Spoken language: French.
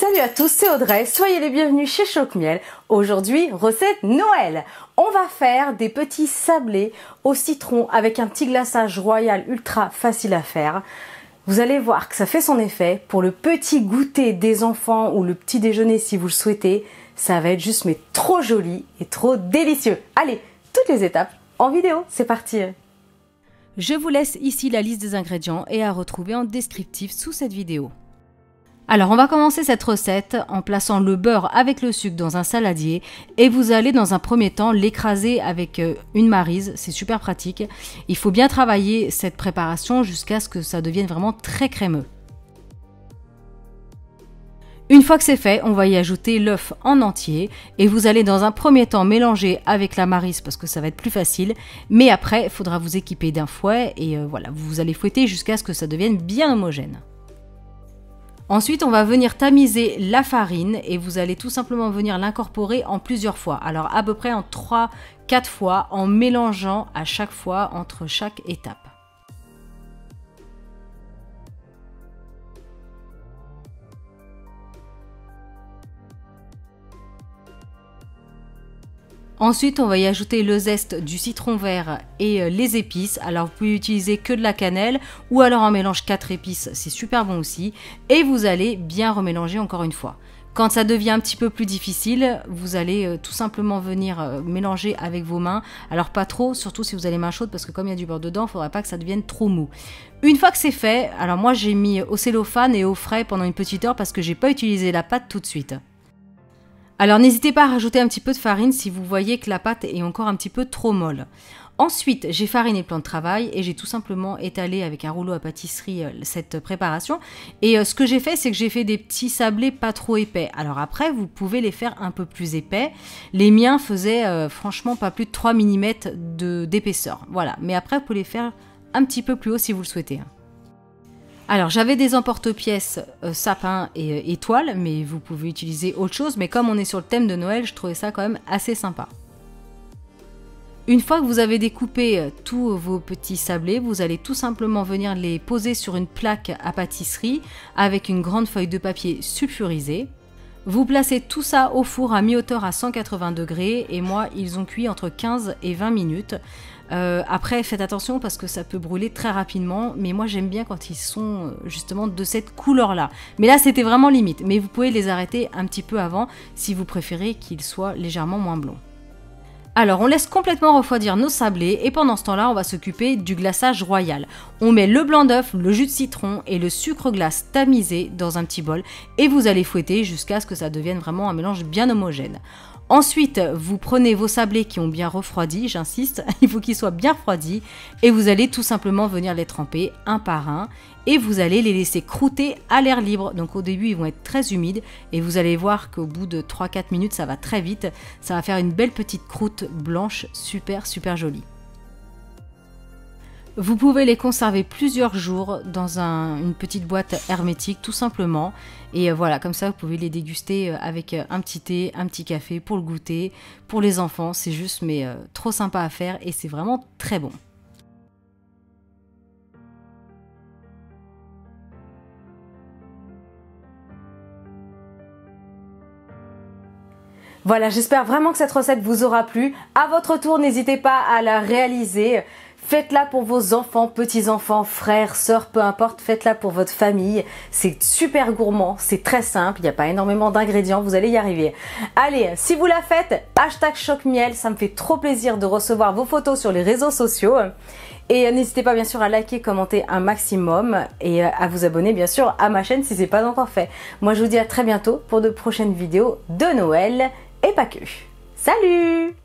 Salut à tous, c'est Audrey, soyez les bienvenus chez Choc Miel. Aujourd'hui, recette Noël. On va faire des petits sablés au citron avec un petit glaçage royal ultra facile à faire. Vous allez voir que ça fait son effet pour le petit goûter des enfants ou le petit déjeuner si vous le souhaitez. Ça va être juste mais trop joli et trop délicieux. Allez, toutes les étapes en vidéo, c'est parti. Je vous laisse ici la liste des ingrédients et à retrouver en descriptif sous cette vidéo. Alors on va commencer cette recette en plaçant le beurre avec le sucre dans un saladier et vous allez dans un premier temps l'écraser avec une maryse, c'est super pratique. Il faut bien travailler cette préparation jusqu'à ce que ça devienne vraiment très crémeux. Une fois que c'est fait, on va y ajouter l'œuf en entier et vous allez dans un premier temps mélanger avec la maryse parce que ça va être plus facile, mais après il faudra vous équiper d'un fouet et voilà, vous allez fouetter jusqu'à ce que ça devienne bien homogène. Ensuite, on va venir tamiser la farine et vous allez tout simplement venir l'incorporer en plusieurs fois. Alors à peu près en 3-4 fois en mélangeant à chaque fois entre chaque étape. Ensuite, on va y ajouter le zeste du citron vert et les épices. Alors, vous pouvez utiliser que de la cannelle ou alors un mélange 4 épices, c'est super bon aussi. Et vous allez bien remélanger encore une fois. Quand ça devient un petit peu plus difficile, vous allez tout simplement venir mélanger avec vos mains. Alors pas trop, surtout si vous avez les mains chaudes parce que comme il y a du beurre dedans, il ne faudra pas que ça devienne trop mou. Une fois que c'est fait, alors moi j'ai mis au cellophane et au frais pendant une petite heure parce que j'ai pas utilisé la pâte tout de suite. Alors n'hésitez pas à rajouter un petit peu de farine si vous voyez que la pâte est encore un petit peu trop molle. Ensuite, j'ai fariné le plan de travail et j'ai tout simplement étalé avec un rouleau à pâtisserie cette préparation. Et ce que j'ai fait, c'est que j'ai fait des petits sablés pas trop épais. Alors après, vous pouvez les faire un peu plus épais. Les miens faisaient franchement pas plus de 3 mm d'épaisseur. Voilà, mais après, vous pouvez les faire un petit peu plus haut si vous le souhaitez. Alors j'avais des emporte-pièces sapin et étoiles, mais vous pouvez utiliser autre chose. Mais comme on est sur le thème de Noël, je trouvais ça quand même assez sympa. Une fois que vous avez découpé tous vos petits sablés, vous allez tout simplement venir les poser sur une plaque à pâtisserie avec une grande feuille de papier sulfurisée. Vous placez tout ça au four à mi-hauteur à 180 degrés et moi ils ont cuit entre 15 et 20 minutes. Après faites attention parce que ça peut brûler très rapidement, mais moi j'aime bien quand ils sont justement de cette couleur là. Mais là c'était vraiment limite, mais vous pouvez les arrêter un petit peu avant si vous préférez qu'ils soient légèrement moins blonds. Alors on laisse complètement refroidir nos sablés et pendant ce temps-là on va s'occuper du glaçage royal. On met le blanc d'œuf, le jus de citron et le sucre glace tamisé dans un petit bol et vous allez fouetter jusqu'à ce que ça devienne vraiment un mélange bien homogène. Ensuite, vous prenez vos sablés qui ont bien refroidi, j'insiste, il faut qu'ils soient bien refroidis et vous allez tout simplement venir les tremper un par un et vous allez les laisser croûter à l'air libre. Donc au début, ils vont être très humides et vous allez voir qu'au bout de 3-4 minutes, ça va très vite. Ça va faire une belle petite croûte blanche, super jolie. Vous pouvez les conserver plusieurs jours dans une petite boîte hermétique tout simplement. Et voilà, comme ça vous pouvez les déguster avec un petit thé, un petit café pour le goûter. Pour les enfants, c'est juste mais trop sympa à faire et c'est vraiment très bon. Voilà, j'espère vraiment que cette recette vous aura plu. À votre tour, n'hésitez pas à la réaliser. Faites-la pour vos enfants, petits-enfants, frères, sœurs, peu importe, faites-la pour votre famille. C'est super gourmand, c'est très simple, il n'y a pas énormément d'ingrédients, vous allez y arriver. Allez, si vous la faites, hashtag ChocMiel, ça me fait trop plaisir de recevoir vos photos sur les réseaux sociaux. Et n'hésitez pas bien sûr à liker, commenter un maximum et à vous abonner bien sûr à ma chaîne si ce n'est pas encore fait. Moi je vous dis à très bientôt pour de prochaines vidéos de Noël et pas que. Salut!